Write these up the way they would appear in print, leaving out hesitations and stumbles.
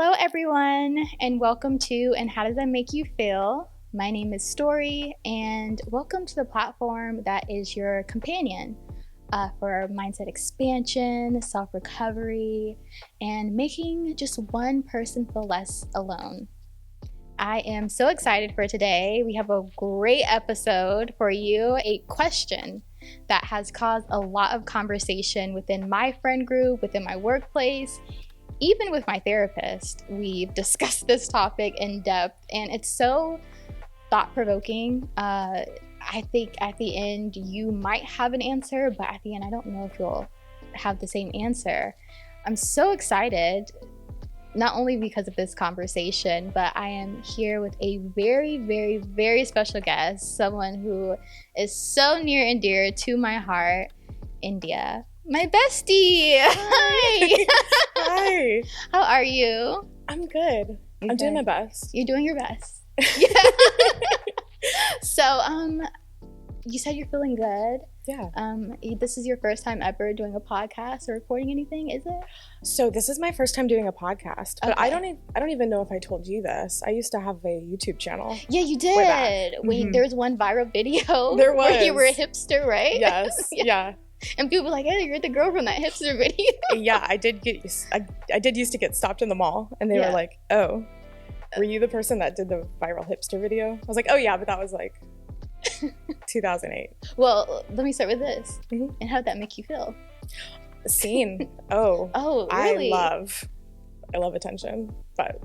Hello, everyone, and welcome to And How Does That Make You Feel? My name is Stori, and welcome to the platform that is your companion for mindset expansion, self-recovery, and making just one person feel less alone. I am so excited for today. We have a great episode for you, a question that has caused a lot of conversation within my friend group, within my workplace, even with my therapist. We've discussed this topic in depth, and it's so thought-provoking. I think at the end you might have an answer, but at the end I don't know if you'll have the same answer. I'm so excited, not only because of this conversation, but I am here with a very, very, very special guest, someone who is so near and dear to my heart, India. My bestie. Hi. Hi. How are you? I'm good. I'm doing my best. You're doing your best. Yeah. So, you said you're feeling good. Yeah. This is your first time ever doing a podcast or recording anything, is it? So this is my first time doing a podcast, but Okay. I don't even know if I told you this. I used to have a YouTube channel. Yeah, you Way back. did. Wait, there was one viral video. There where you was. were a hipster, right? Yes. Yeah. And people were like, "Hey, you're the girl from that hipster video." Yeah. I did used to get stopped in the mall, and they Yeah. were like, "Oh, were you the person that did the viral hipster video?" I was like, "Oh yeah," but that was like 2008. Well, let me start with this. Mhm. And how did that make you feel? Scene. Oh. Oh, really? I love attention, but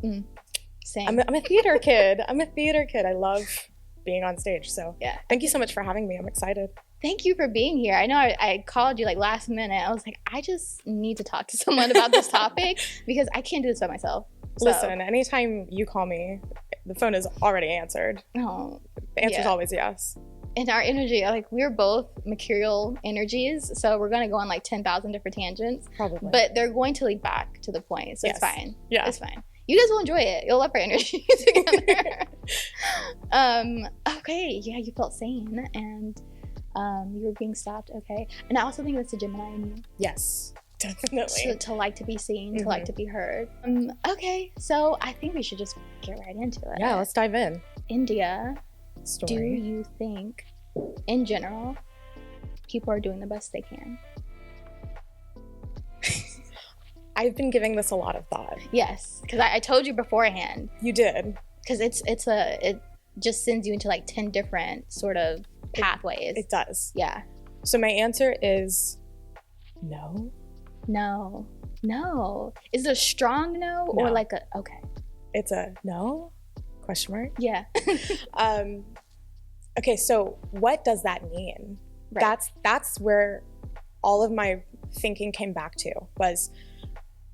Same. I'm a theater kid. I love being on stage. So Yeah. thank you so much for having me. I'm excited. Thank you for being here. I know I called you like last minute. I was like, I just need to talk to someone about this topic because I can't do this by myself. So, Listen, anytime you call me, the phone is already answered. oh, The answer's Yeah. always yes. and our energy, like we're both mercurial energies, so we're gonna go on like 10,000 different tangents, Probably. but they're going to lead back to the point, so Yes. it's fine. Yeah. It's fine. You guys will enjoy it. You'll love our energy together. Okay, yeah, you felt sane, and you were being stopped. Okay, and I also think that's a Gemini in you. Yes, definitely. To like to be seen, to like Mhm. to be heard. Okay, so I think we should just get right into it. Yeah, let's dive in. India, Story. do you think, in general, people are doing the best they can? I've been giving this a lot of thought. Yes, because I told you beforehand. You did. Because it just sends you into like 10 different sort of pathways. It does. Yeah. So my answer is no. No. Is it a strong no, or No. like a okay? It's a no? Question mark. Yeah. Okay, so what does that mean? Right. That's where all of my thinking came back to was,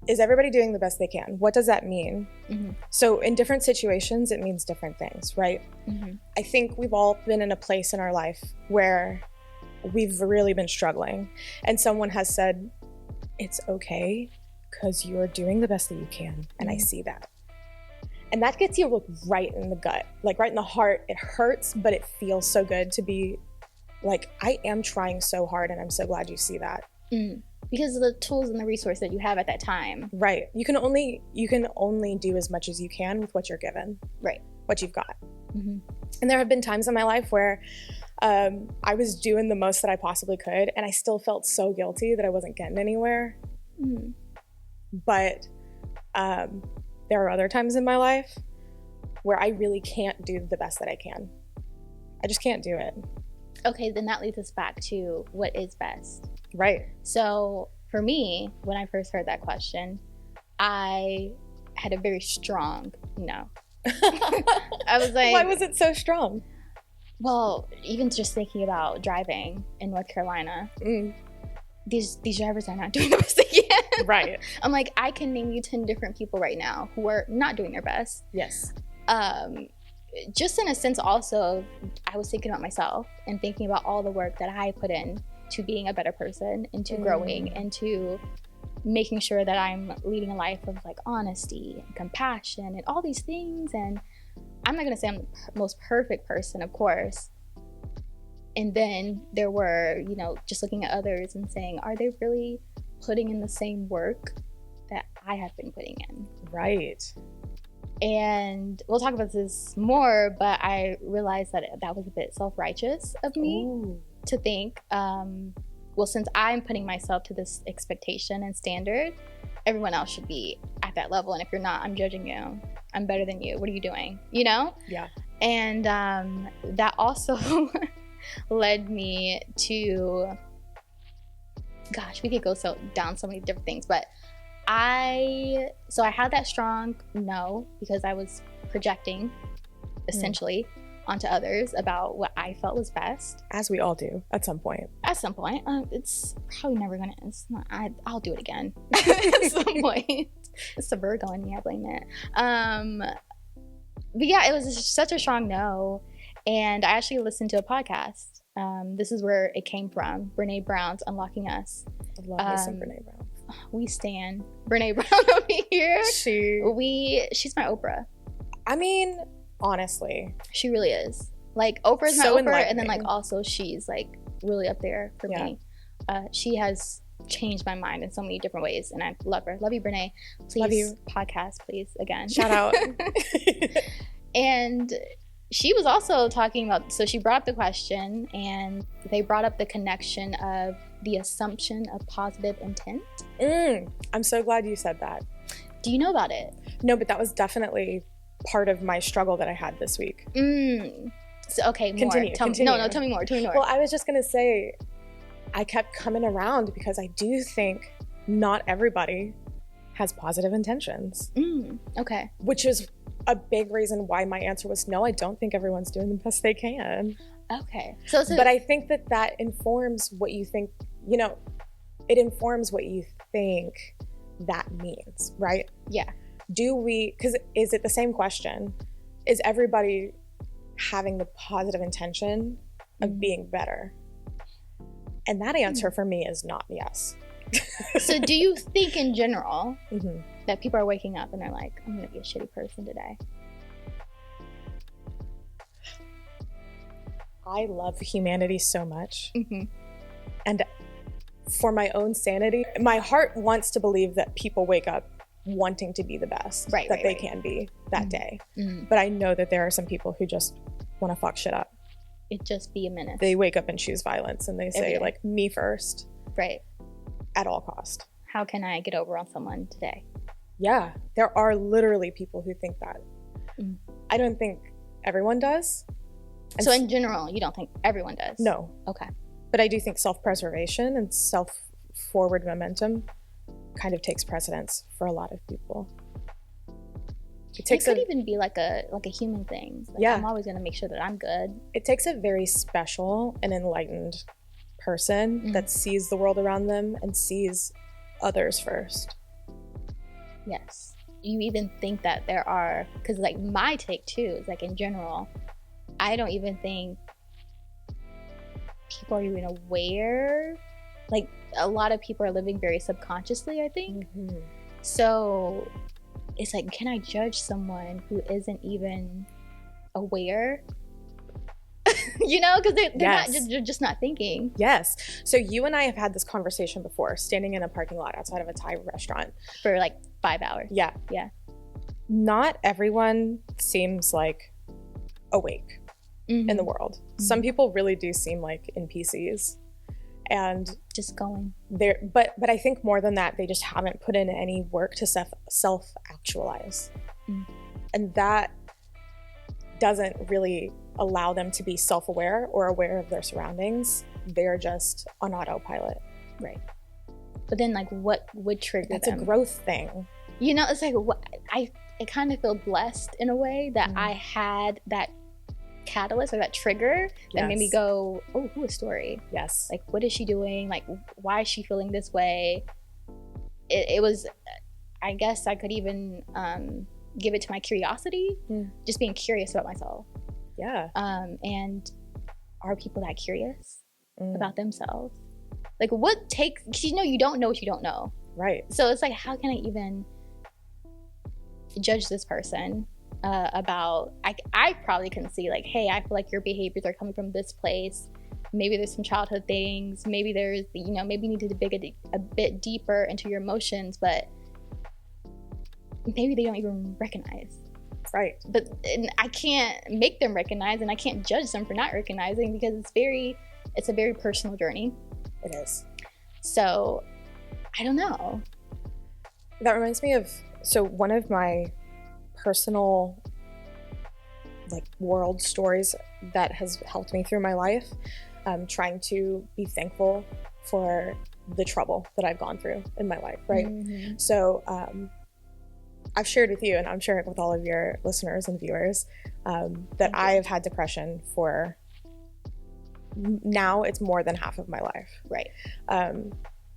is everybody doing the best they can? What does that mean? Mhm. So in different situations, it means different things, right? Mhm. I think we've all been in a place in our life where we've really been struggling, and someone has said, it's okay because you're doing the best that you can, and I Mhm. see that. And that gets you right in the gut, like right in the heart. It hurts, but it feels so good to be like, I am trying so hard, and I'm so glad you see that. Because of the tools and the resource that you have at that time. Right. You can only do as much as you can with what you're given. Right. What you've got. Mhm. And there have been times in my life where I was doing the most that I possibly could, and I still felt so guilty that I wasn't getting anywhere. Mhm. But there are other times in my life where I really can't do the best that I can. I just can't do it. Okay, then that leads us back to what is best. Right. So for me, when I first heard that question, I had a very strong no. I was like, why was it so strong? well, even just thinking about driving in North Carolina, these drivers are not doing the best they can. Right. I'm like, I can name you 10 different people right now who are not doing their best. Yes. Just in a sense also, I was thinking about myself and thinking about all the work that I put in to being a better person, into growing, and to making sure that I'm leading a life of like honesty and compassion and all these things. And I'm not gonna say I'm the most perfect person, of course. And then there were, just looking at others and saying, are they really putting in the same work that I have been putting in. Right. And we'll talk about this more, but I realized that that was a bit self-righteous of me. Ooh. To think, well, since I'm putting myself to this expectation and standard, everyone else should be at that level. And if you're not, I'm judging you. I'm better than you. What are you doing? You know? Yeah. And that also led me to, gosh, we could go down so many different things, but I had that strong no because I was projecting essentially onto others about what I felt was best. As we all do at some point. At some point. It's probably never gonna, I'll do it again at some point. It's the Virgo in me, I blame it. But yeah, it was such a strong no. And I actually listened to a podcast. This is where it came from. Brené Brown's Unlocking Us. I love me some Brené Brown. We stan Brené Brown over here. She's my Oprah. I mean, honestly. She really is. Like, Oprah's my So Oprah, and then like also she's like really up there for me. She has changed my mind in so many different ways, and I love her. Love you, Brené. Please, love you. Podcast, please, again. Shout out. And she was also talking about, so she brought up the question, and they brought up the connection of the assumption of positive intent. I'm so glad you said that. Do you know about it? No, but that was definitely part of my struggle that I had this week. So, okay, more. Continue. Tell me more. Well, I was just going to say, I kept coming around because I do think not everybody has positive intentions. Okay. Which is a big reason why my answer was no, I don't think everyone's doing the best they can. Okay. But I think that informs what you think, you know, it informs what you think that means, right? Yeah. Because is it the same question? Is everybody having the positive intention of being better? And that answer for me is not yes. So do you think in general that people are waking up and they're like, I'm going to be a shitty person today? I love humanity so much. And for my own sanity, my heart wants to believe that people wake up wanting to be the best they can be that day. But I know that there are some people who just want to fuck shit up. It just be a menace. They wake up and choose violence, and they say, like, me first. Right. At all cost. How can I get over on someone today? Yeah, there are literally people who think that. I don't think everyone does. And so in general, you don't think everyone does? No. Okay. But I do think self-preservation and self-forward momentum kind of takes precedence for a lot of people. It could even be like a human thing. Like, I'm always going to make sure that I'm good. It takes a very special and enlightened person that sees the world around them and sees others first. Yes. You even think that there are, because like my take too is like in general, I don't even think people are even aware. Like a lot of people are living very subconsciously, I think. So it's like, can I judge someone who isn't even aware? You know, because they're just not thinking. Yes. So you and I have had this conversation before, standing in a parking lot outside of a Thai restaurant. For like 5 hours. Yeah. Not everyone seems like awake in the world. Some people really do seem like NPCs. And just going there, but I think more than that, they just haven't put in any work to self-actualize. And that doesn't really allow them to be self-aware or aware of their surroundings. They're just on autopilot. Right. But then like what would trigger them? It's a growth thing. You know, it's like I kind of feel blessed in a way that I had that catalyst or that trigger that made me go, oh, who is Stori? Yes. Like, what is she doing? Like, why is she feeling this way? It was, I guess I could even give it to my curiosity, just being curious about myself. Yeah. And are people that curious about themselves? Like, what takes, because you don't know what you don't know. Right. So it's like, how can I even judge this person about, I probably can see like, hey, I feel like your behaviors are coming from this place. Maybe there's some childhood things. Maybe there's, maybe you need to dig a bit deeper into your emotions. But maybe they don't even recognize. Right. But I can't make them recognize, and I can't judge them for not recognizing, because it's a very personal journey. It is. So I don't know. That reminds me of, so one of my personal like world stories that has helped me through my life, trying to be thankful for the trouble that I've gone through in my life, right? Mm-hmm. So I've shared with you, and I'm sharing with all of your listeners and viewers, that I have had depression for, now it's more than half of my life. Right.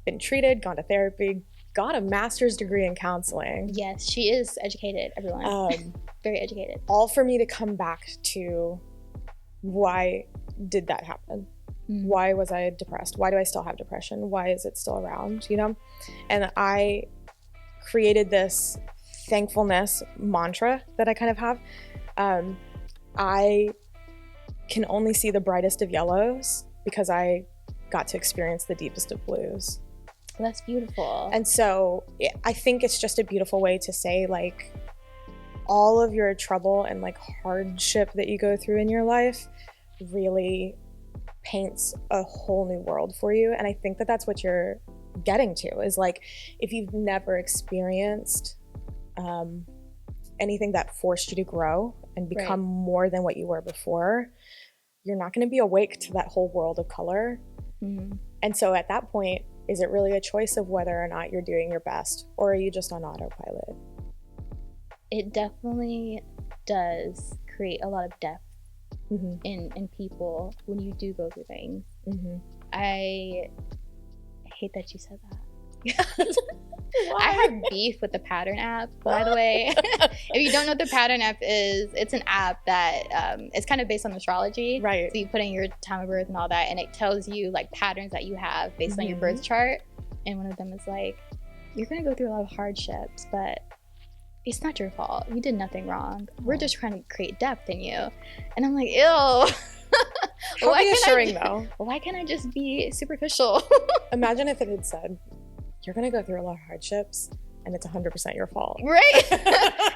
Been treated, gone to therapy, got a master's degree in counseling. Yes, she is educated, everyone. Very educated. All for me to come back to, why did that happen? Mm. Why was I depressed? Why do I still have depression? Why is it still around, you know? And I created this thankfulness mantra that I kind of have. I can only see the brightest of yellows because I got to experience the deepest of blues. That's beautiful. And so I think it's just a beautiful way to say, like, all of your trouble and like hardship that you go through in your life really paints a whole new world for you. And I think that that's what you're getting to, is like, if you've never experienced anything that forced you to grow and become more than what you were before, you're not going to be awake to that whole world of color. Mm-hmm. And so at that point, is it really a choice of whether or not you're doing your best, or are you just on autopilot? It definitely does create a lot of depth mm-hmm. in people when you do go through things. Mm-hmm. I hate that you said that. I have beef with the Pattern app, by the way. If you don't know what the Pattern app is, it's an app that it's kind of based on astrology. Right. So you put in your time of birth and all that, and it tells you like patterns that you have based mm-hmm. on your birth chart. And one of them is like, you're going to go through a lot of hardships, but it's not your fault. You did nothing wrong. We're just trying to create depth in you. And I'm like, ew. How reassuring, though. Why can't I just be superficial? Imagine if it had said, you're going to go through a lot of hardships, and it's 100% your fault. Right.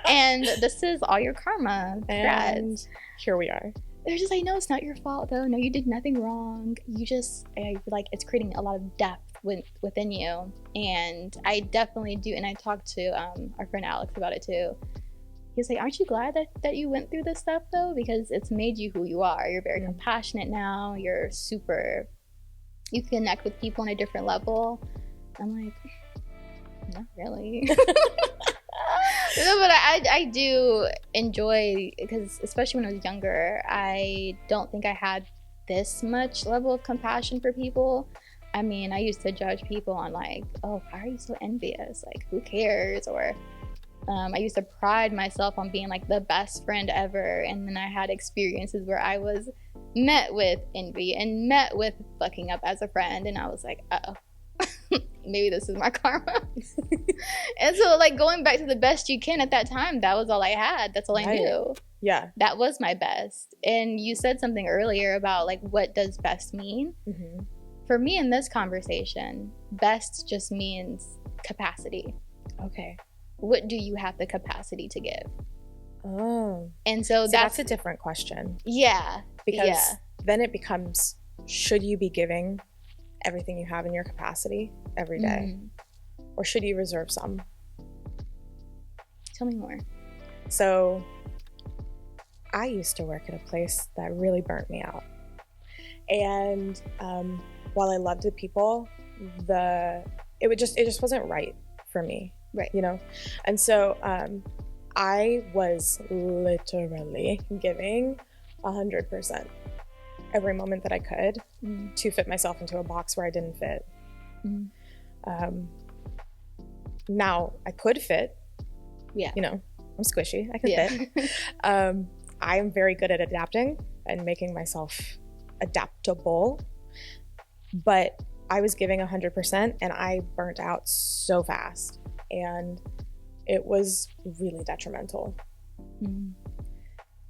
And this is all your karma. And here we are. They're just like, no, it's not your fault, though. No, you did nothing wrong. You just, like, it's creating a lot of depth within you. And I definitely do. And I talked to our friend Alex about it, too. He's like, aren't you glad that you went through this stuff, though? Because it's made you who you are. You're very compassionate now. You connect with people on a different level. I'm like, not really. No, but I do enjoy, because especially when I was younger, I don't think I had this much level of compassion for people. I mean, I used to judge people on like, oh, why are you so envious? Like, who cares? Or I used to pride myself on being like the best friend ever. And then I had experiences where I was met with envy and met with fucking up as a friend. And I was like, uh-oh. Maybe this is my karma. And so like going back to the best you can at that time, that was all I had. That's all I knew. Yeah. That was my best. And you said something earlier about like, what does best mean? Mm-hmm. For me in this conversation, best just means capacity. Okay. What do you have the capacity to give? Oh. And so that's a different question. Yeah. Because then it becomes, should you be giving everything you have in your capacity every day? Mm-hmm. Or should you reserve some? Tell me more. So I used to work at a place that really burnt me out. And while I loved the people, it just wasn't right for me. Right. You know? And so I was literally giving 100%. Every moment that I could to fit myself into a box where I didn't fit. Now I could fit. Yeah. You know, I'm squishy. I can fit. I am very good at adapting and making myself adaptable. But I was giving 100% and I burnt out so fast. And it was really detrimental.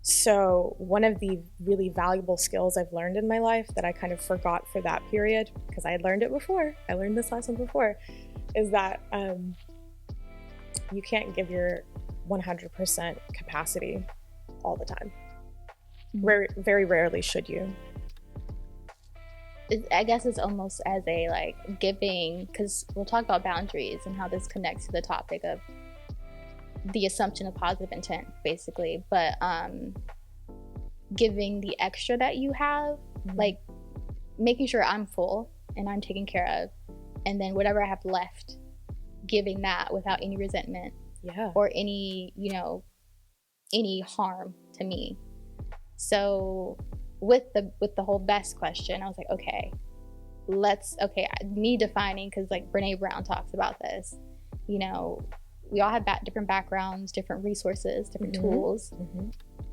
So one of the really valuable skills I've learned in my life that I kind of forgot for that period, because I had learned it before, I learned this lesson before, is that You can't give your 100% capacity all the time. Very, very rarely should you. I guess it's almost as a like giving, because we'll talk about boundaries and how this connects to the topic of the assumption of positive intent, basically. But giving the extra that you have, like making sure I'm full and I'm taken care of, and then whatever I have left, giving that without any resentment or any, you know, any harm to me. So with the whole best question, I was like, okay, me defining, because like Brené Brown talks about this, you know, we all have different backgrounds, different resources, different tools,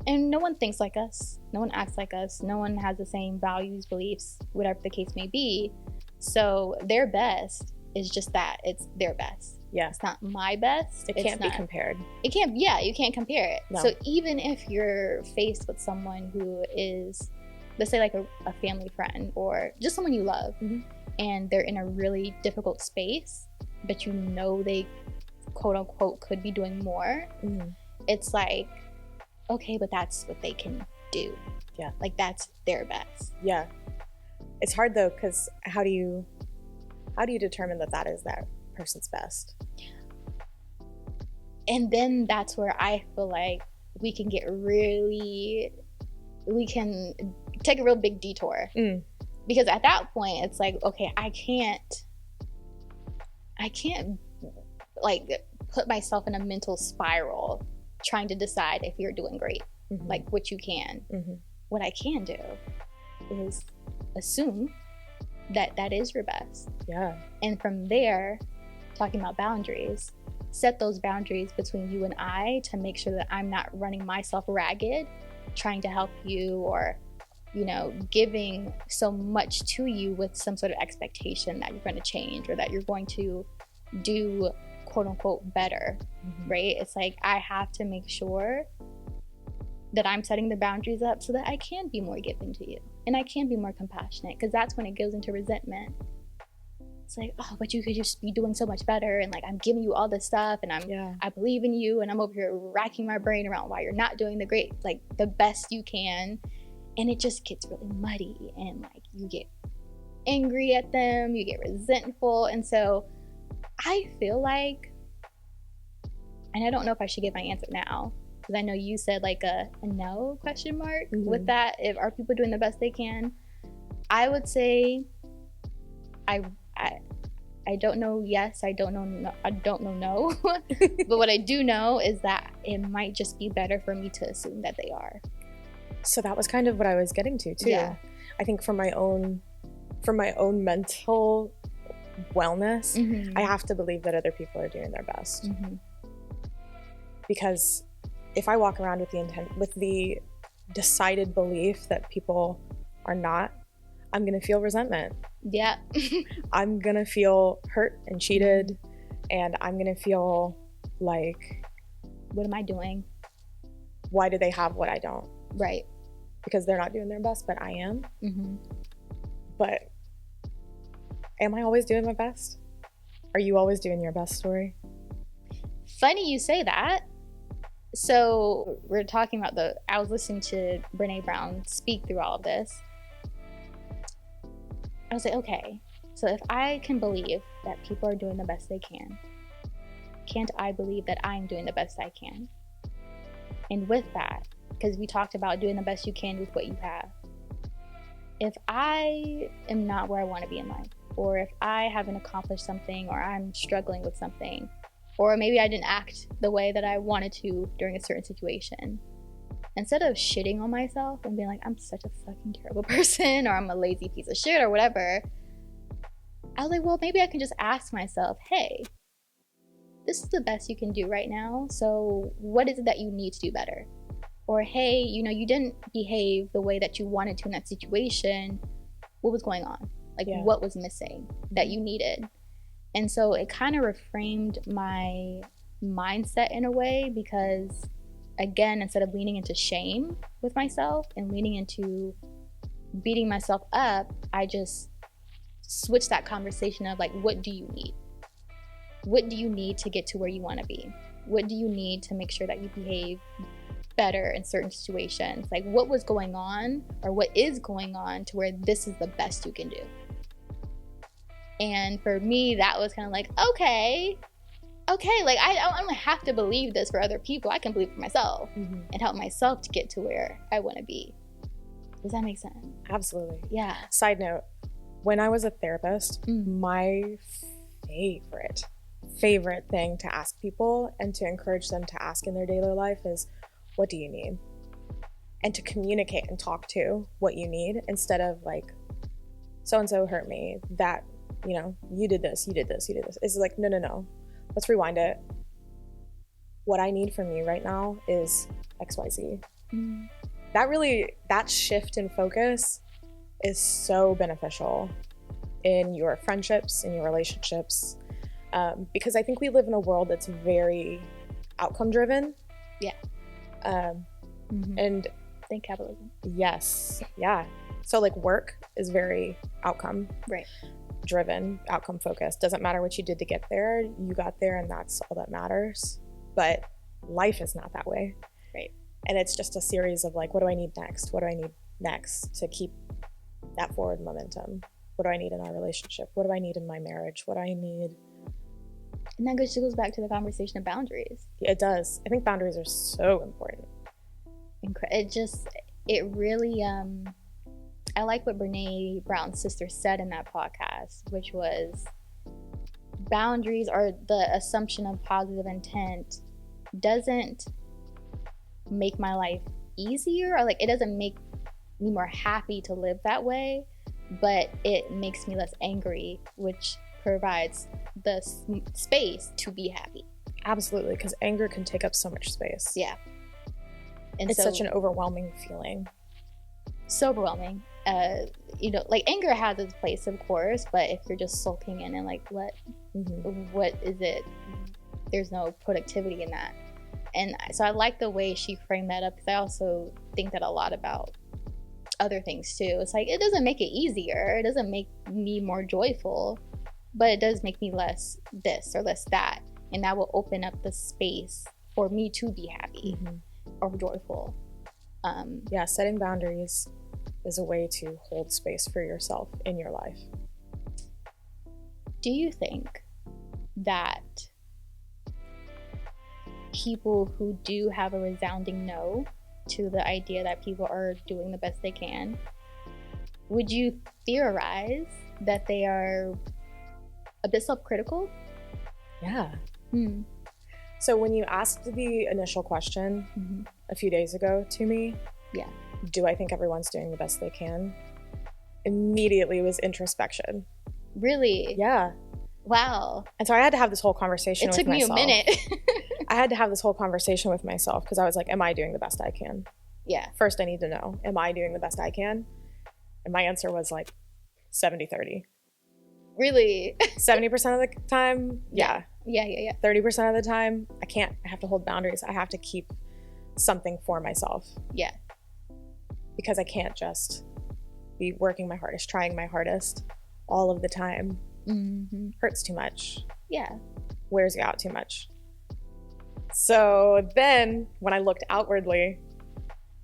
and no one thinks like us, no one acts like us, no one has the same values, beliefs, whatever the case may be. So their best is just that, it's their best. Yeah. It's not my best. It can't be compared. It can't, you can't compare it. No. So even if you're faced with someone who is, let's say like a family friend or just someone you love, and they're in a really difficult space, but you know they quote unquote could be doing more, it's like, okay, but that's what they can do. Yeah. Like that's their best. Yeah. It's hard though, because how do you determine that is that person's best? And then that's where I feel like we can take a real big detour. Because at that point it's like, okay, I can't like put myself in a mental spiral trying to decide if you're doing great, like what you can. What I can do is assume that is your best. Yeah. And from there, talking about boundaries, set those boundaries between you and I to make sure that I'm not running myself ragged, trying to help you, or, you know, giving so much to you with some sort of expectation that you're going to change or that you're going to do quote unquote better, right? It's like I have to make sure that I'm setting the boundaries up so that I can be more giving to you and I can be more compassionate, because that's when it goes into resentment. It's like, oh, but you could just be doing so much better, and like I'm giving you all this stuff, and I believe in you, and I'm over here racking my brain around why you're not doing the best you can, and it just gets really muddy, and like you get angry at them, you get resentful. And so I feel like, and I don't know if I should give my answer now, because I know you said like a no question mark with that, if are people doing the best they can. I would say I don't know yes, I don't know no, I don't know no. But what I do know is that it might just be better for me to assume that they are. So that was kind of what I was getting to too. Yeah. I think for my own mental wellness, I have to believe that other people are doing their best. Because if I walk around with the decided belief that people are not, I'm gonna feel resentment. Yeah. I'm gonna feel hurt and cheated, and I'm gonna feel like, what am I doing? Why do they have what I don't? Right. Because they're not doing their best, but I am. But am I always doing my best? Are you always doing your best, Stori? Funny you say that. So we're talking about I was listening to Brené Brown speak through all of this. I was like, okay, so if I can believe that people are doing the best they can, can't I believe that I'm doing the best I can? And with that, because we talked about doing the best you can with what you have, if I am not where I want to be in life, or if I haven't accomplished something, or I'm struggling with something, or maybe I didn't act the way that I wanted to during a certain situation, instead of shitting on myself and being like, I'm such a fucking terrible person, or I'm a lazy piece of shit, or whatever, I was like, well, maybe I can just ask myself, hey, this is the best you can do right now, so what is it that you need to do better? Or, hey, you know, you didn't behave the way that you wanted to in that situation. What was going on? Like, what was missing that you needed? And so it kind of reframed my mindset in a way, because again, instead of leaning into shame with myself and leaning into beating myself up, I just switched that conversation of like, what do you need? what do you need to get to where you want to be? What do you need to make sure that you behave better in certain situations? Like, what was going on or what is going on to where this is the best you can do? And for me, that was kind of like, okay, like I don't have to believe this for other people. I can believe for myself and help myself to get to where I want to be. Does that make sense? Absolutely. Yeah. Side note, when I was a therapist, my favorite thing to ask people and to encourage them to ask in their daily life is, what do you need? And to communicate and talk to what you need, instead of like, so-and-so hurt me, that, you know, you did this. It's like, no. Let's rewind it. What I need from you right now is XYZ. That shift in focus is so beneficial in your friendships, in your relationships, because I think we live in a world that's very outcome driven. Yeah. And think capitalism. Yes. Yeah. So like work is very outcome driven, outcome focused. Doesn't matter what you did to get there, you got there and that's all that matters. But life is not that way. Right. And it's just a series of like, what do I need next? What do I need next to keep that forward momentum? What do I need in our relationship? What do I need in my marriage? What do I need? And that goes back to the conversation of boundaries. Yeah, it does. I think boundaries are so important. It really, I like what Brené Brown's sister said in that podcast, which was boundaries, or the assumption of positive intent, doesn't make my life easier, or like it doesn't make me more happy to live that way, but it makes me less angry, which provides the space to be happy. Absolutely, because anger can take up so much space. Yeah. And it's such an overwhelming feeling. So overwhelming. You know, like anger has its place, of course, but if you're just sulking in and like, what is it? There's no productivity in that. And so I like the way she framed that up, because I also think that a lot about other things too. It's like, it doesn't make it easier. It doesn't make me more joyful, but it does make me less this or less that. And that will open up the space for me to be happy or joyful. Yeah, setting boundaries is a way to hold space for yourself in your life. Do you think that people who do have a resounding no to the idea that people are doing the best they can, would you theorize that they are a bit self-critical? Yeah. So when you asked the initial question a few days ago to me, do I think everyone's doing the best they can? Immediately was introspection. Really? Yeah. Wow. And so I had to have this whole conversation with myself. It took me a minute. I had to have this whole conversation with myself, because I was like, am I doing the best I can? Yeah. First, I need to know, am I doing the best I can? And my answer was like 70-30. Really? 70% of the time, yeah. 30% of the time, I can't. I have to hold boundaries. I have to keep something for myself. Yeah. Because I can't just be working my hardest, trying my hardest all of the time. Hurts too much. Yeah. Wears you out too much. So then when I looked outwardly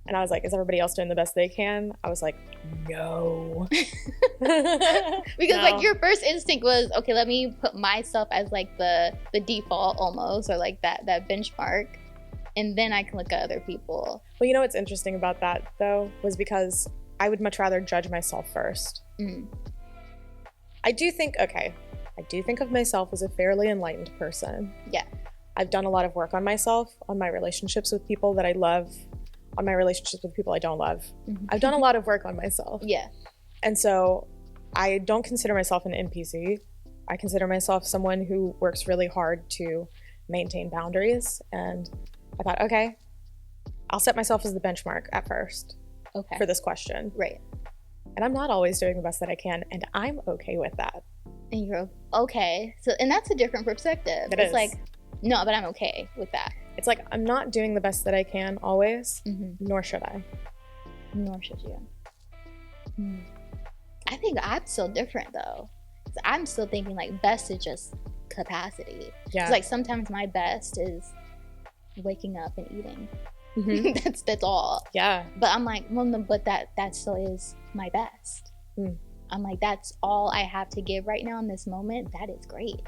and I was like, is everybody else doing the best they can? I was like, no. Because like your first instinct was, okay, let me put myself as like the default almost, or like that benchmark, and then I can look at other people. Well, you know what's interesting about that though, was because I would much rather judge myself first. I do think of myself as a fairly enlightened person. Yeah. I've done a lot of work on myself, on my relationships with people that I love, on my relationships with people I don't love. I've done a lot of work on myself. Yeah. And so I don't consider myself an NPC. I consider myself someone who works really hard to maintain boundaries. And I thought, okay, I'll set myself as the benchmark at first for this question. Right. And I'm not always doing the best that I can, and I'm okay with that. And you're okay. So, and that's a different perspective. It's like, no, but I'm okay with that. It's like, I'm not doing the best that I can always, nor should I. Nor should you. I think I'm still different though. I'm still thinking like best is just capacity. Yeah. It's like sometimes my best is waking up and eating. That's all. Yeah. But I'm like, well, no, but that still is my best. I'm like, that's all I have to give right now in this moment. That is great.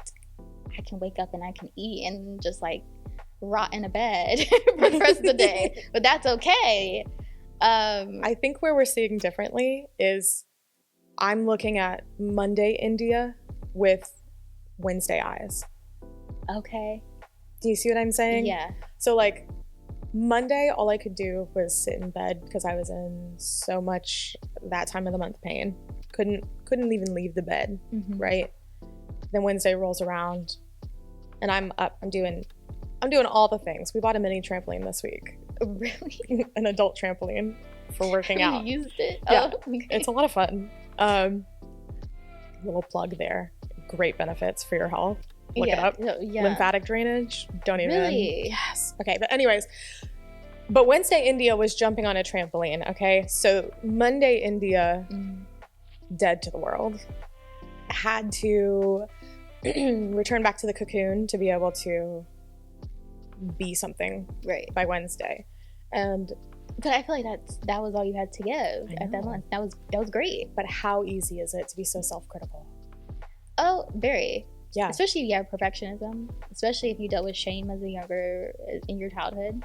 I can wake up and I can eat and just like rot in a bed for the rest of the day. But that's okay. I think where we're seeing differently is I'm looking at Monday India with Wednesday eyes. Okay. Do you see what I'm saying? Yeah. So like Monday, all I could do was sit in bed because I was in so much that time of the month pain. Couldn't even leave the bed, right? Then Wednesday rolls around and I'm up. I'm doing all the things. We bought a mini trampoline this week. Really? An adult trampoline for working out. You used it? Yeah. Oh, okay. It's a lot of fun. Little plug there. Great benefits for your health. Look it up. Yeah. Lymphatic drainage. Don't even. Really? Yes. Okay. But anyways, but Wednesday India was jumping on a trampoline. Okay. So Monday India, dead to the world, had to return back to the cocoon to be able to be something by Wednesday. But I feel like that was all you had to give at that month. That was great. But how easy is it to be so self-critical? Oh, very. Yeah. Especially if you have perfectionism. Especially if you dealt with shame in your childhood.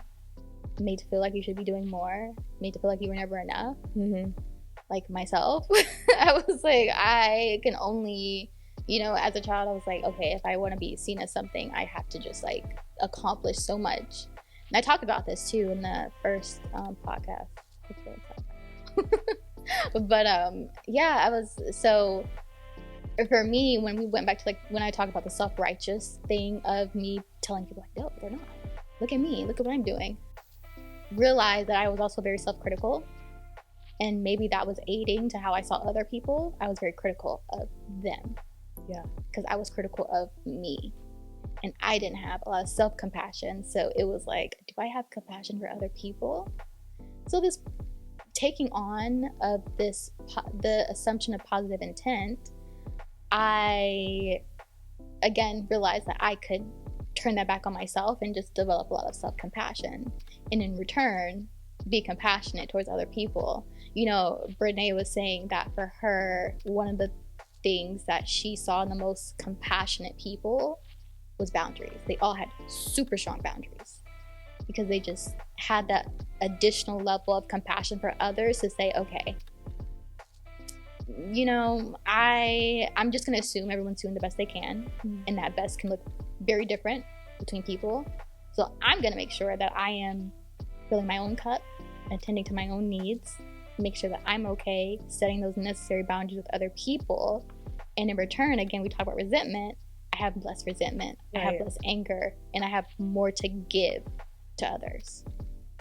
Made to feel like you should be doing more. Made to feel like you were never enough. Like myself. I was like, I can only, as a child, I was like, okay, if I want to be seen as something, I have to just like accomplish so much. And I talked about this too in the first podcast. But I was so. For me, when we went back to like when I talk about the self-righteous thing of me telling people like, no, they're not. Look at me. Look at what I'm doing. Realized that I was also very self-critical, and maybe that was aiding to how I saw other people. I was very critical of them. Yeah, because I was critical of me. And I didn't have a lot of self-compassion. So it was like, do I have compassion for other people? So this taking on of the assumption of positive intent, I, again, realized that I could turn that back on myself and just develop a lot of self-compassion. And in return, be compassionate towards other people. Brené was saying that for her, one of the things that she saw in the most compassionate people was boundaries. They all had super strong boundaries because they just had that additional level of compassion for others to say, okay, I'm just going to assume everyone's doing the best they can, and that best can look very different between people. So I'm going to make sure that I am filling my own cup, attending to my own needs, make sure that I'm okay, setting those necessary boundaries with other people. And in return, again, we talk about resentment. I have less resentment, I have less anger, and I have more to give to others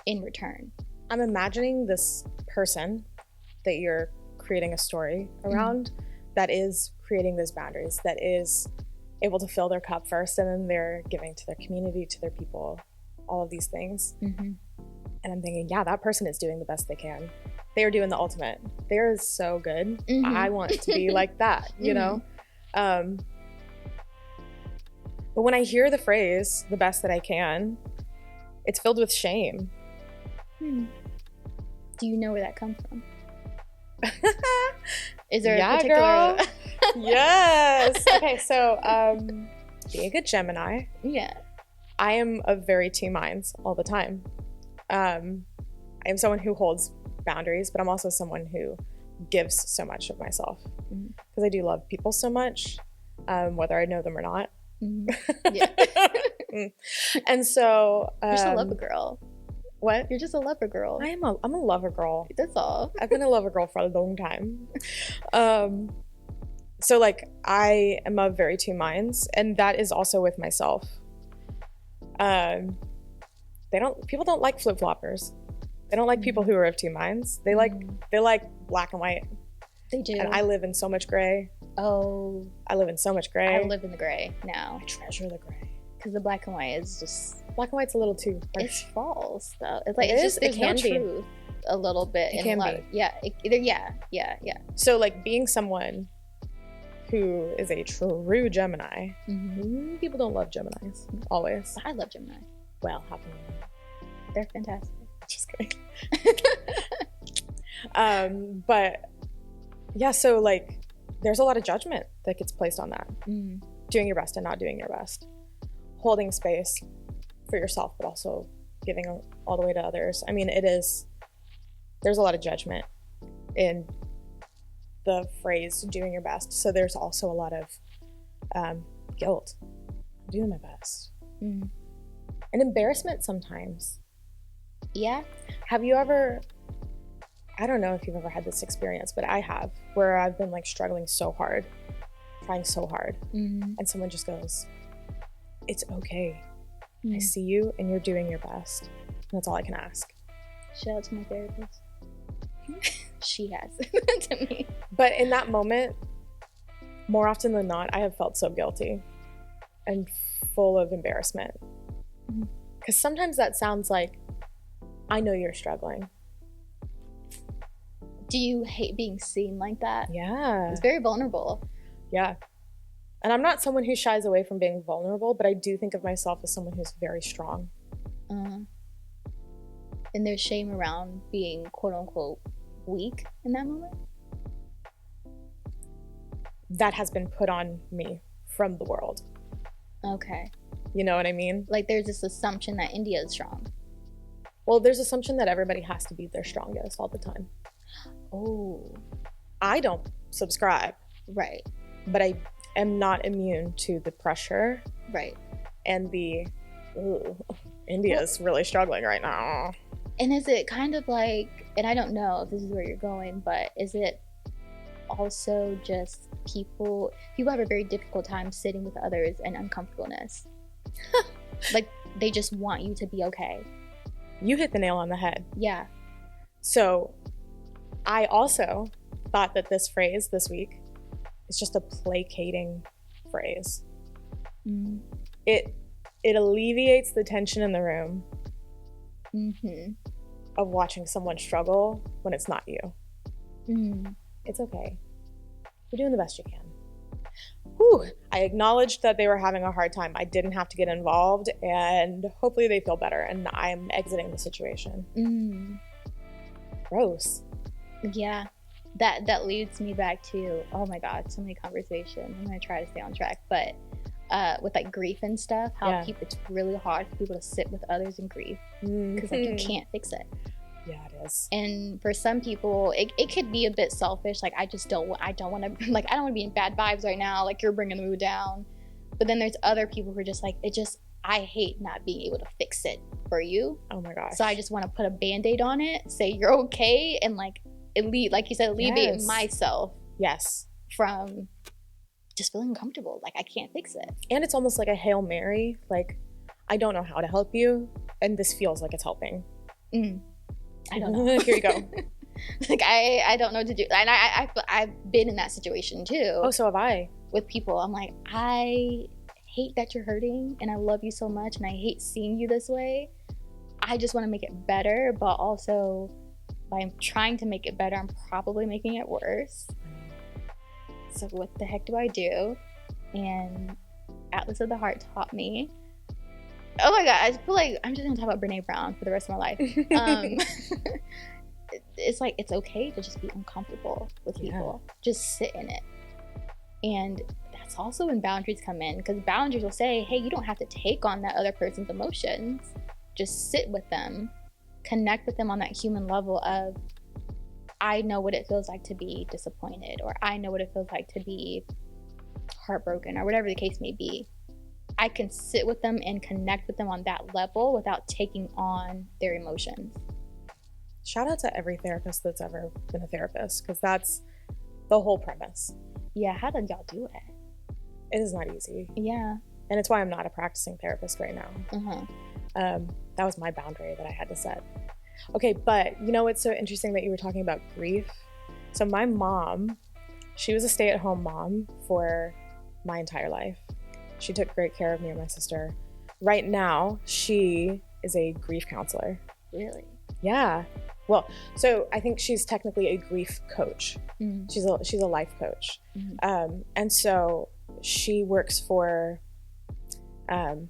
in return. I'm imagining this person that you're creating a story around that is creating those boundaries, that is able to fill their cup first, and then they're giving to their community, to their people, all of these things. And I'm thinking, yeah, that person is doing the best they can. They are doing the ultimate. They're so good. I want to be like that, you know? But when I hear the phrase, the best that I can, it's filled with shame. Do you know where that comes from? Is there a particular... Girl. Yes. Okay, so being a Gemini, I am of very two minds all the time. I am someone who holds boundaries, but I'm also someone who gives so much of myself because I do love people so much, whether I know them or not. And so you're just a lover girl. What? You're just a lover girl. I'm a lover girl. That's all. I've been a lover girl for a long time. So like I am of very two minds, and that is also with myself. People don't like flip-floppers. They don't like people who are of two minds. They like black and white. They do. And I live in so much gray. Oh. I live in so much gray. I live in the gray now. I treasure the gray. Because the black and white is just... Black and white's a little too... It's false, though. It's like, there's no truth a little bit. It can be. Yeah. Yeah. So, like, being someone who is a true Gemini. People don't love Geminis, always. I love Gemini. Well, happy New Year. They're fantastic. Just kidding. But yeah, so like there's a lot of judgment that gets placed on that. Doing your best and not doing your best. Holding space for yourself, but also giving all the way to others. I mean, there's a lot of judgment in the phrase doing your best. So there's also a lot of guilt. I'm doing my best. And embarrassment sometimes. Yeah. Have you ever, I don't know if you've ever had this experience, but I have, where I've been like struggling so hard, trying so hard, and someone just goes, it's okay. I see you and you're doing your best. And that's all I can ask. Shout out to my therapist. She has to me. But in that moment, more often than not, I have felt so guilty and full of embarrassment. Because sometimes that sounds like, I know you're struggling. Do you hate being seen like that? Yeah. It's very vulnerable. Yeah. And I'm not someone who shies away from being vulnerable, but I do think of myself as someone who's very strong. And there's shame around being quote unquote weak in that moment? That has been put on me from the world. Okay. You know what I mean? Like there's this assumption that India is strong. Well, there's assumption that everybody has to be their strongest all the time. Oh. I don't subscribe. Right. But I am not immune to the pressure. Right. And the, India's really struggling right now. And is it kind of like, and I don't know if this is where you're going, but is it also just people have a very difficult time sitting with others and uncomfortableness? Like they just want you to be okay. You hit the nail on the head. Yeah. So I also thought that this phrase this week is just a placating phrase. It alleviates the tension in the room of watching someone struggle when it's not you. It's okay. You're doing the best you can. Whew. I acknowledged that they were having a hard time. I didn't have to get involved, and hopefully they feel better, and I'm exiting the situation. Gross. Yeah. That leads me back to, oh my God, so many conversations. I'm going to try to stay on track, but with like grief and stuff, how it's really hard for people to sit with others in grief because like you can't fix it. Yeah, it is. And for some people, it could be a bit selfish. Like I don't want to, like I don't want to be in bad vibes right now. Like you're bringing the mood down. But then there's other people who are just like, I hate not being able to fix it for you. Oh my gosh. So I just want to put a Band-Aid on it, say you're okay, and like like you said, alleviate myself. Yes. From just feeling uncomfortable. Like I can't fix it. And it's almost like a Hail Mary. Like, I don't know how to help you, and this feels like it's helping. I don't know. Here you go. Like I don't know what to do. And I've been in that situation too. Oh, so have I. With people. I'm like, I hate that you're hurting and I love you so much and I hate seeing you this way. I just want to make it better, but also by trying to make it better, I'm probably making it worse. So what the heck do I do? And Atlas of the Heart taught me. Oh my God, I feel like I'm just gonna talk about Brené Brown for the rest of my life. It's like, it's okay to just be uncomfortable with people. Just sit in it. And that's also when boundaries come in, because boundaries will say, hey, you don't have to take on that other person's emotions. Just sit with them, connect with them on that human level of, I know what it feels like to be disappointed, or I know what it feels like to be heartbroken, or whatever the case may be. I can sit with them and connect with them on that level without taking on their emotions. Shout out to every therapist that's ever been a therapist, because that's the whole premise. Yeah, how did y'all do it? It is not easy. Yeah. And it's why I'm not a practicing therapist right now. That was my boundary that I had to set. Okay, but you know what's so interesting that you were talking about grief? So my mom, she was a stay-at-home mom for my entire life. She took great care of me and my sister. Right now, she is a grief counselor. Really? Yeah. Well, so I think she's technically a grief coach. She's a life coach. And so she works for, in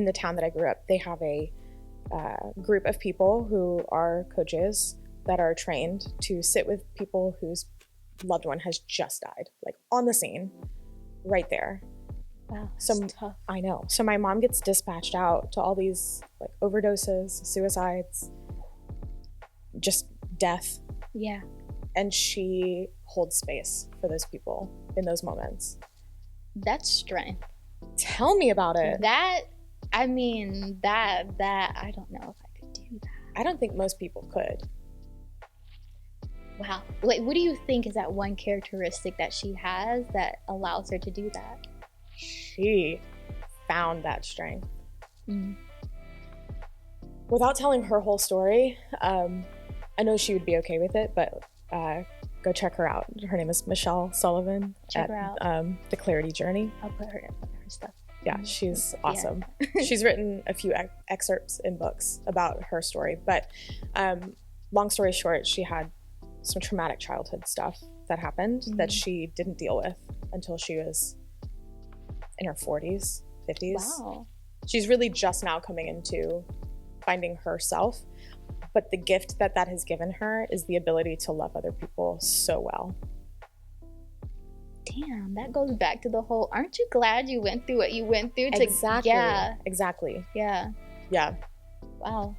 the town that I grew up, they have a group of people who are coaches that are trained to sit with people whose loved one has just died, like on the scene, right there. Wow, that's tough. I know. So my mom gets dispatched out to all these like overdoses, suicides, just death. Yeah. And she holds space for those people in those moments. That's strength. Tell me about it. That I don't know if I could do that. I don't think most people could. Wow. Like, what do you think is that one characteristic that she has that allows her to do that? She found that strength. Without telling her whole story, I know she would be okay with it, but go check her out. Her name is Michelle Sullivan. Check her out. The Clarity Journey. I'll put her stuff. Yeah, she's awesome. Yeah. She's written a few excerpts in books about her story, but long story short, she had some traumatic childhood stuff that happened that she didn't deal with until she was in her 40s, 50s. Wow. She's really just now coming into finding herself, but the gift that has given her is the ability to love other people so well. Damn, that goes back to the whole, aren't you glad you went through what you went through? Exactly. Yeah. Exactly. Yeah. Yeah. Wow.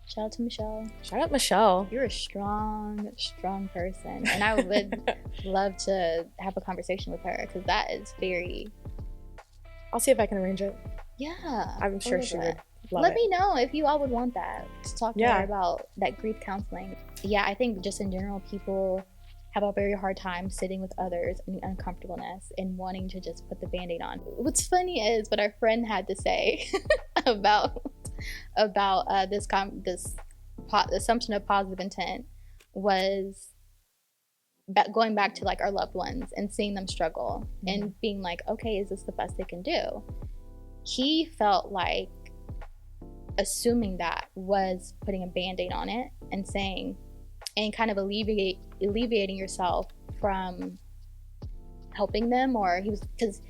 Shout out to Michelle. Shout out Michelle. You're a strong, strong person. And I would love to have a conversation with her because that is very... I'll see if I can arrange it. Yeah. I'm sure she would love Let it. me know if you all would want that. To talk to her about that grief counseling. Yeah, I think just in general, people have a very hard time sitting with others in the uncomfortableness and wanting to just put the Band-Aid on. What's funny is what our friend had to say about this assumption of positive intent was going back to like our loved ones and seeing them struggle and being like, okay, is this the best they can do? He felt like assuming that was putting a Band-Aid on it and saying, and kind of alleviating yourself from helping them, or because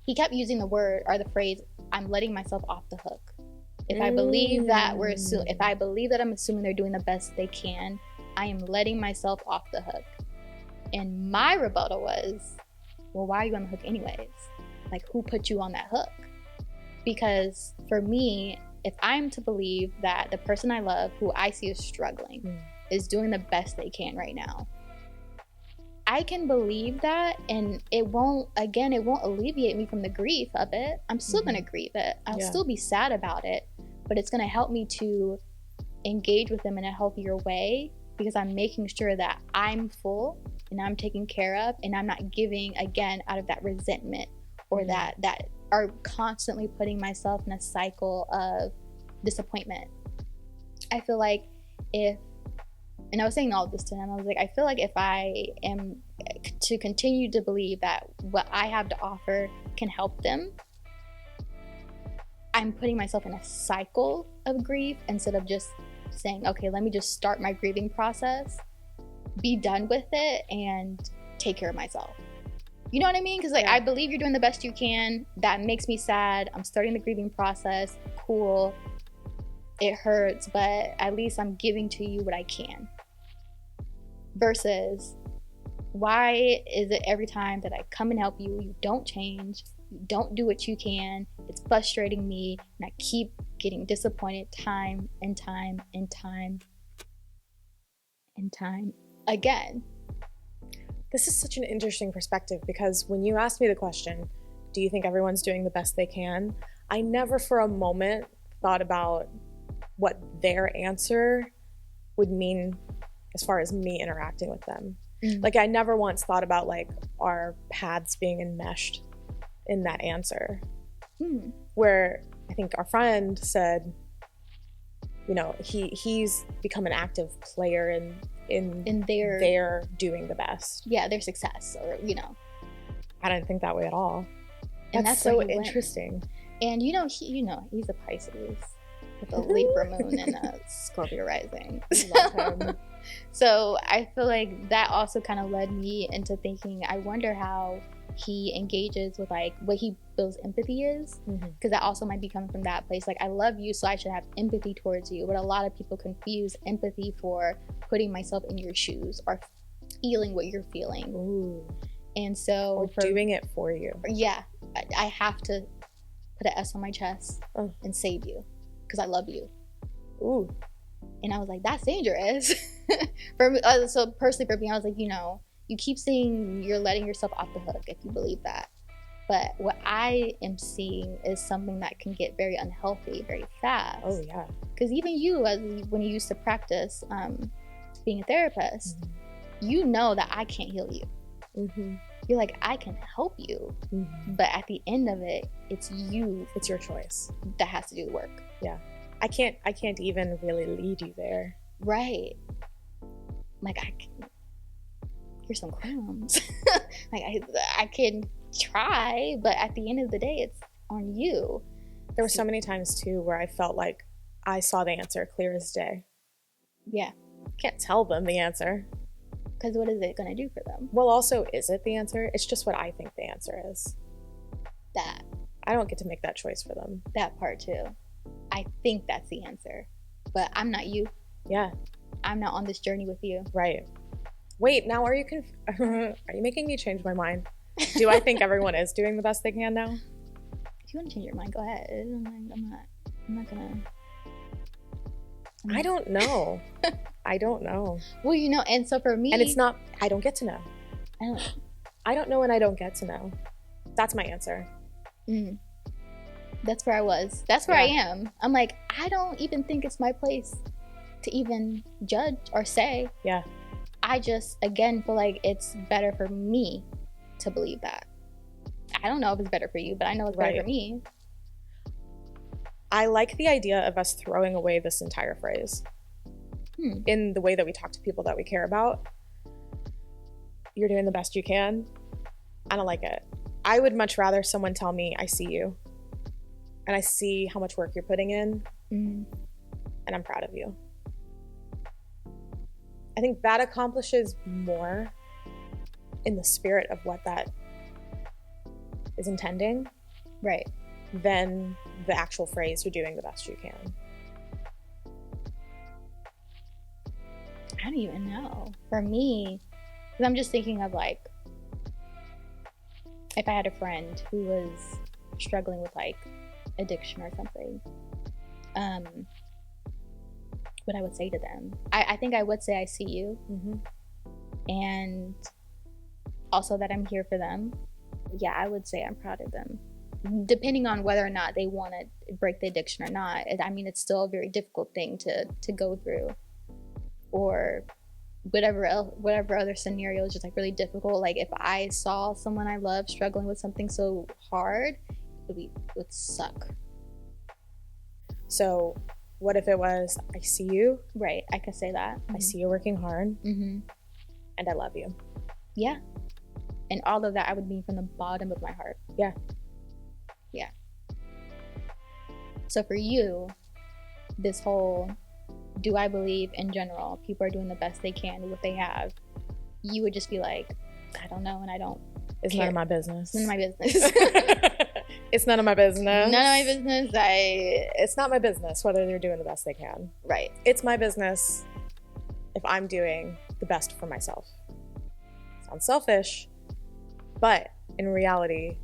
he kept using the word or the phrase, I'm letting myself off the hook. If I believe that if I believe that I'm assuming they're doing the best they can, I am letting myself off the hook. And my rebuttal was, well, why are you on the hook anyways? Like, who put you on that hook? Because for me, if I'm to believe that the person I love, who I see is struggling, is doing the best they can right now, I can believe that, and it won't alleviate me from the grief of it. I'm still going to grieve it. I'll still be sad about it, but it's going to help me to engage with them in a healthier way because I'm making sure that I'm full and I'm taken care of, and I'm not giving again out of that resentment or that are constantly putting myself in a cycle of disappointment. I feel like and I was saying all of this to him, I was like, I feel like if I am to continue to believe that what I have to offer can help them, I'm putting myself in a cycle of grief instead of just saying, okay, let me just start my grieving process, be done with it, and take care of myself. You know what I mean? Because I believe you're doing the best you can. That makes me sad. I'm starting the grieving process. Cool. It hurts, but at least I'm giving to you what I can. Versus, why is it every time that I come and help you, you don't change, you don't do what you can, it's frustrating me, and I keep getting disappointed time and time and time and time again. This is such an interesting perspective because when you asked me the question, do you think everyone's doing the best they can? I never for a moment thought about what their answer would mean as far as me interacting with them. Like, I never once thought about like our paths being enmeshed in that answer. Where I think our friend said, you know, he's become an active player in their doing the best. Yeah, their success, or you know. I didn't think that way at all. And that's so interesting. And he's a Pisces. with a Libra moon and a Scorpio rising. So I feel like that also kind of led me into thinking, I wonder how he engages with like what he feels empathy is, because that also might be coming from that place. Like, I love you, so I should have empathy towards you. But a lot of people confuse empathy for putting myself in your shoes or feeling what you're feeling. Ooh. And so, or doing it for you. Yeah, I have to put an S on my chest and save you because I love you. Ooh. And I was like, that's dangerous. For me, so personally for me, I was like, you know, you keep saying you're letting yourself off the hook if you believe that. But what I am seeing is something that can get very unhealthy very fast. Oh, yeah. Because even you, when you used to practice being a therapist, you know that I can't heal you. You're like, I can help you. But at the end of it, it's you. It's your choice. That has to do the work. Yeah. I can't even really lead you there. Right. Like, here's some crumbs. Like, I can try, but at the end of the day, it's on you. There were so many times too where I felt like I saw the answer clear as day. Yeah. Can't tell them the answer. Because what is it going to do for them? Well, also, is it the answer? It's just what I think the answer is. That. I don't get to make that choice for them. That part too. I think that's the answer. But I'm not you. Yeah. I'm not on this journey with you. Right. Wait, now are you making me change my mind? Do I think everyone is doing the best they can now? If you want to change your mind, go ahead. I'm not gonna. I don't know. I don't know. Well, you know, and so for me, and it's not. I don't get to know. I don't know, and I don't get to know. That's my answer. That's where I was. That's where I am. I'm like, I don't even think it's my place to even judge or say. Yeah. I just, again, feel like it's better for me to believe that. I don't know if it's better for you, but I know it's better for me. I like the idea of us throwing away this entire phrase in the way that we talk to people that we care about. You're doing the best you can. I don't like it. I would much rather someone tell me, I see you and I see how much work you're putting in and I'm proud of you. I think that accomplishes more in the spirit of what that is intending, right, than the actual phrase, you're doing the best you can. I don't even know. For me, because I'm just thinking of like, if I had a friend who was struggling with like addiction or something, what I would say to them, I think I would say I see you, and also that I'm here for them. Yeah, I would say I'm proud of them, depending on whether or not they want to break the addiction or not. I mean, it's still a very difficult thing to go through, or whatever other scenario is just like really difficult. Like if I saw someone I love struggling with something so hard, it would suck. So what if it was, I see you? Right, I could say that. I see you working hard, and I love you. Yeah. And all of that I would mean from the bottom of my heart. Yeah. Yeah. So for you, this whole, do I believe in general people are doing the best they can with what they have, you would just be like, I don't know, and I don't It's care. None of my business. None of my business. It's none of my business. None of my business. It's not my business whether they're doing the best they can. Right. It's my business if I'm doing the best for myself. Sounds selfish, but in reality,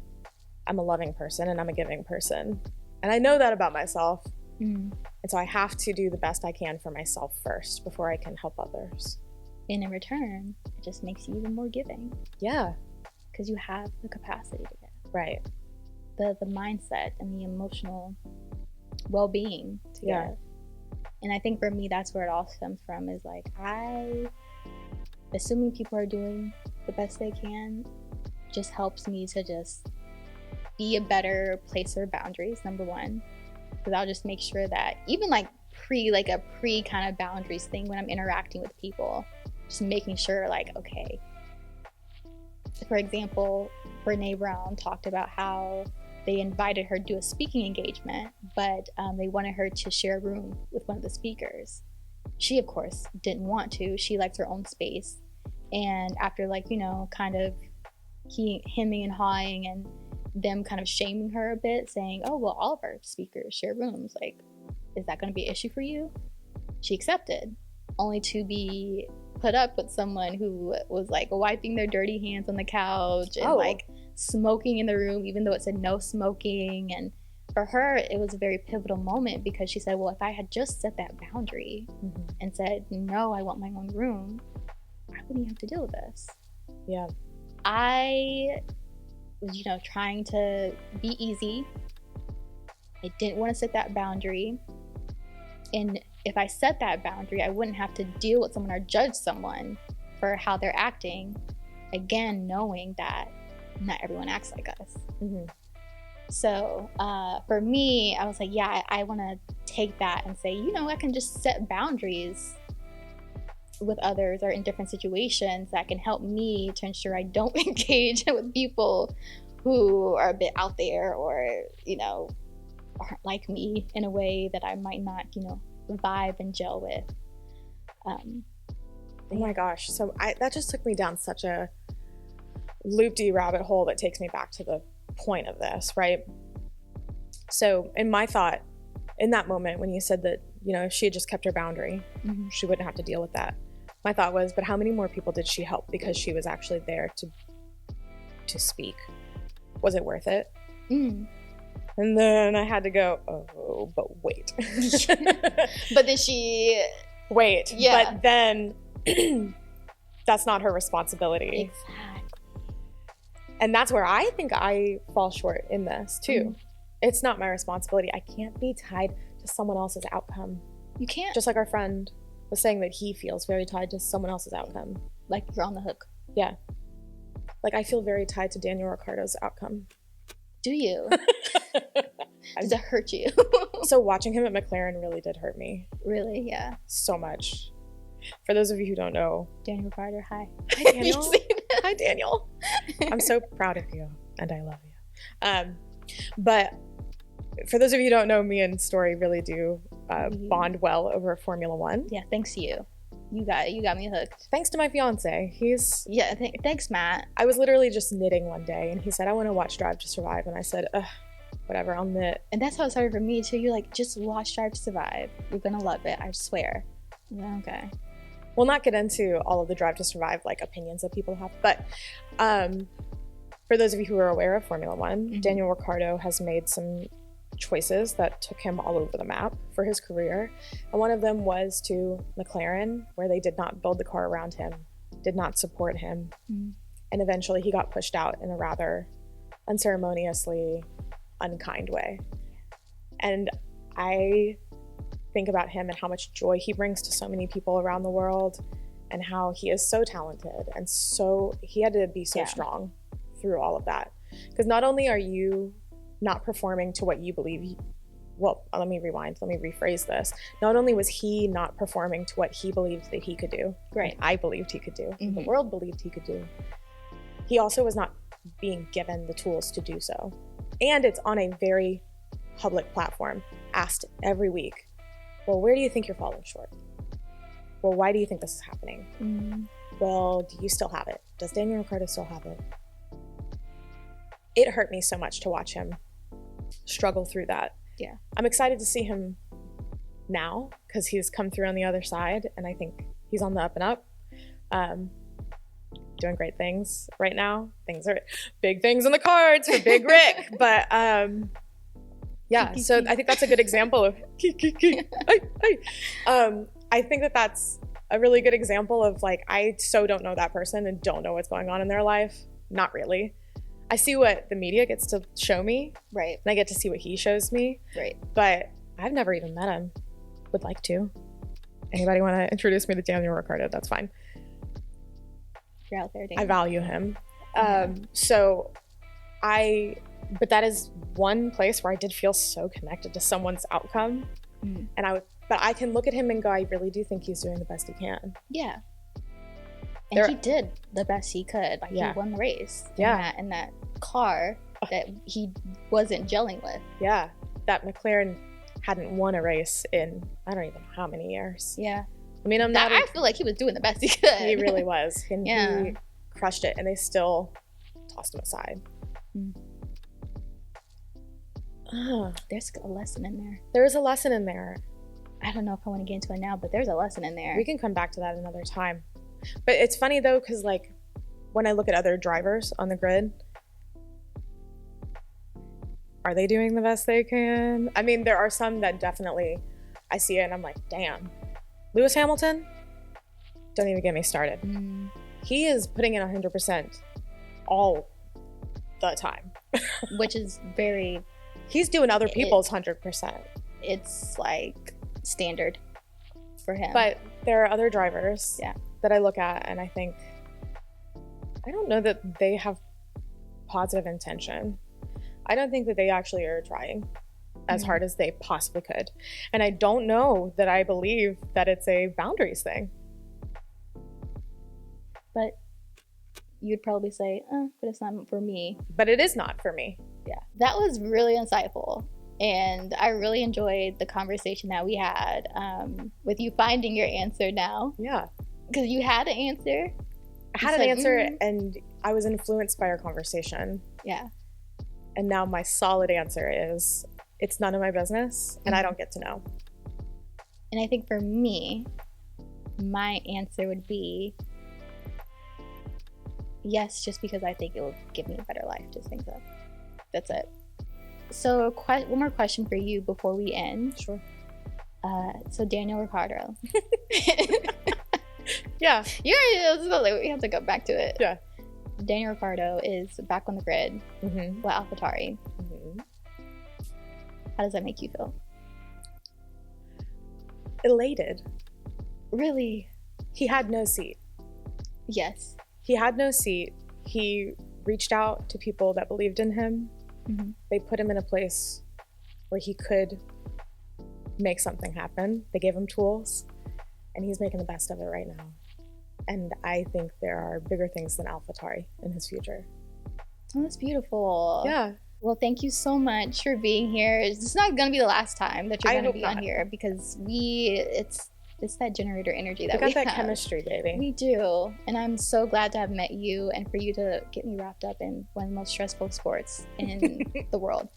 I'm a loving person and I'm a giving person. And I know that about myself. And so I have to do the best I can for myself first before I can help others. And in return, it just makes you even more giving. Yeah. Because you have the capacity to give. Right. The mindset and the emotional well-being to give. And I think for me, that's where it all stems from, is like, assuming people are doing the best they can just helps me to just be a better placer of boundaries, number one. Because I'll just make sure that even like a pre kind of boundaries thing when I'm interacting with people, just making sure like, okay, for example, Brené Brown talked about how they invited her to do a speaking engagement, but they wanted her to share a room with one of the speakers. She, of course, didn't want to. She likes her own space. And after, like, you know, kind of hemming and hawing and them kind of shaming her a bit, saying, oh, well, all of our speakers share rooms. Like, is that going to be an issue for you? She accepted, only to be put up with someone who was, like, wiping their dirty hands on the couch and, like, smoking in the room, even though it said no smoking. And for her, it was a very pivotal moment because she said, well, if I had just set that boundary and said, no, I want my own room, I wouldn't have to deal with this. Yeah. I was, you know, trying to be easy. I didn't want to set that boundary. And if I set that boundary, I wouldn't have to deal with someone or judge someone for how they're acting. Again, knowing that not everyone acts like us. So for me, I was like, yeah, I want to take that and say, you know, I can just set boundaries with others or in different situations that can help me to ensure I don't engage with people who are a bit out there or, you know, aren't like me in a way that I might not, you know, vibe and gel with. Oh my gosh. So that just took me down such a loop-de rabbit hole that takes me back to the point of this, right? So in my thought, in that moment when you said that, you know, if she had just kept her boundary, she wouldn't have to deal with that. My thought was, but how many more people did she help because she was actually there to speak? Was it worth it? And then I had to go, oh, but wait. But then she... Wait. Yeah. But then that's not her responsibility. Exactly. And that's where I think I fall short in this too. It's not my responsibility. I can't be tied to someone else's outcome. You can't. Just like our friend was saying that he feels very tied to someone else's outcome. Like you're on the hook. Yeah. Like I feel very tied to Daniel Ricciardo's outcome. Do you? Does it hurt you? So watching him at McLaren really did hurt me. Really? Yeah. So much. For those of you who don't know. Daniel Ricciardo, hi. Hi, Daniel. Hi, Daniel. I'm so proud of you and I love you. But for those of you who don't know, me and Stori really do bond well over Formula One. Yeah, thanks to you. You got me hooked. Thanks to my fiance. He's... Yeah, thanks, Matt. I was literally just knitting one day and he said, I want to watch Drive to Survive. And I said, whatever, I'll knit. And that's how it started for me too. You're like, just watch Drive to Survive. You're going to love it. I swear. Okay. We'll not get into all of the Drive to Survive like opinions that people have. But for those of you who are aware of Formula One, Daniel Ricciardo has made some choices that took him all over the map for his career. And one of them was to McLaren, where they did not build the car around him, did not support him. And eventually he got pushed out in a rather unceremoniously unkind way. And I think about him and how much joy he brings to so many people around the world and how he is so talented and he had to be so strong through all of that. Because not only are you not performing to what you believe, well, let me rephrase this. Not only was he not performing to what he believed that he could do, right? I believed he could do, the world believed he could do. He also was not being given the tools to do so. And it's on a very public platform, asked every week, well, where do you think you're falling short? Well, why do you think this is happening? Well, do you still have it? Does Daniel Ricciardo still have it? It hurt me so much to watch him struggle through that. Yeah. I'm excited to see him now because he's come through on the other side and I think he's on the up and up. Doing great things right now. Things are big things in the cards for Big Rick. But yeah, so I think that's a good example of I think that that's a really good example of like, I so don't know that person and don't know what's going on in their life. Not really. I see what the media gets to show me. Right. And I get to see what he shows me. Right. But I've never even met him. Would like to. Anybody want to introduce me to Daniel Ricciardo? That's fine. You're out there, Daniel. I value him. But that is one place where I did feel so connected to someone's outcome. But I can look at him and go, I really do think he's doing the best he can. Yeah. And he did the best he could. Like he won the race. In that car that he wasn't gelling with. Yeah, that McLaren hadn't won a race in I don't even know how many years. Yeah. I mean, I feel like he was doing the best he could. He really was. And yeah. he crushed it, and they still tossed him aside. There's a lesson in there. There is a lesson in there. I don't know if I want to get into it now, but there's a lesson in there. We can come back to that another time. But it's funny, though, because, like, when I look at other drivers on the grid, are they doing the best they can? I mean, there are some that definitely, I see it and I'm like, damn. Lewis Hamilton? Don't even get me started. He is putting in 100% all the time. Which is very... He's doing other people's 100%. It's like standard for him. But there are other drivers that I look at and I think, I don't know that they have positive intention. I don't think that they actually are trying as hard as they possibly could. And I don't know that I believe that it's a boundaries thing. But you'd probably say, but it's not for me. But it is not for me. Yeah. That was really insightful. And I really enjoyed the conversation that we had with you finding your answer now. Yeah. Because you had an answer. I had an answer and I was influenced by our conversation. Yeah. And now my solid answer is, it's none of my business and I don't get to know. And I think for me, my answer would be yes, just because I think it will give me a better life. Just think so. That's it. So one more question for you before we end. Sure. So Daniel Ricciardo. Yeah. We have to go back to it. Yeah. Daniel Ricciardo is back on the grid with AlphaTauri. How does that make you feel? Elated. Really? He had no seat. Yes. He had no seat. He reached out to people that believed in him. They put him in a place where he could make something happen. They gave him tools, and he's making the best of it right now. And I think there are bigger things than AlphaTauri in his future. Oh, that's beautiful. Yeah. Well, thank you so much for being here. It's not going to be the last time that you're going to be on here because it's that generator energy that we got that have. Chemistry, baby. We do. And I'm so glad to have met you and for you to get me wrapped up in one of the most stressful sports in the world.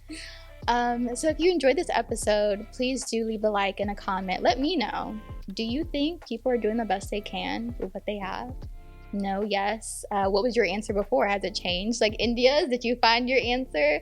So if you enjoyed this episode, please do leave a like and a comment. Let me know. Do you think people are doing the best they can with what they have? No, yes. What was your answer before? Has it changed? Like India, did you find your answer?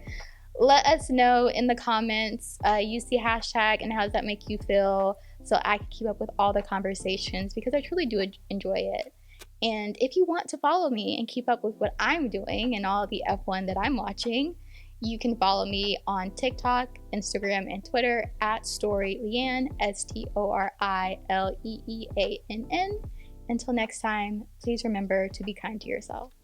Let us know in the comments. Use the hashtag and how does that make you feel so I can keep up with all the conversations because I truly do enjoy it. And if you want to follow me and keep up with what I'm doing and all the F1 that I'm watching, you can follow me on TikTok, Instagram, and Twitter at StoriLeanne, StoriLeeann. Until next time, please remember to be kind to yourself.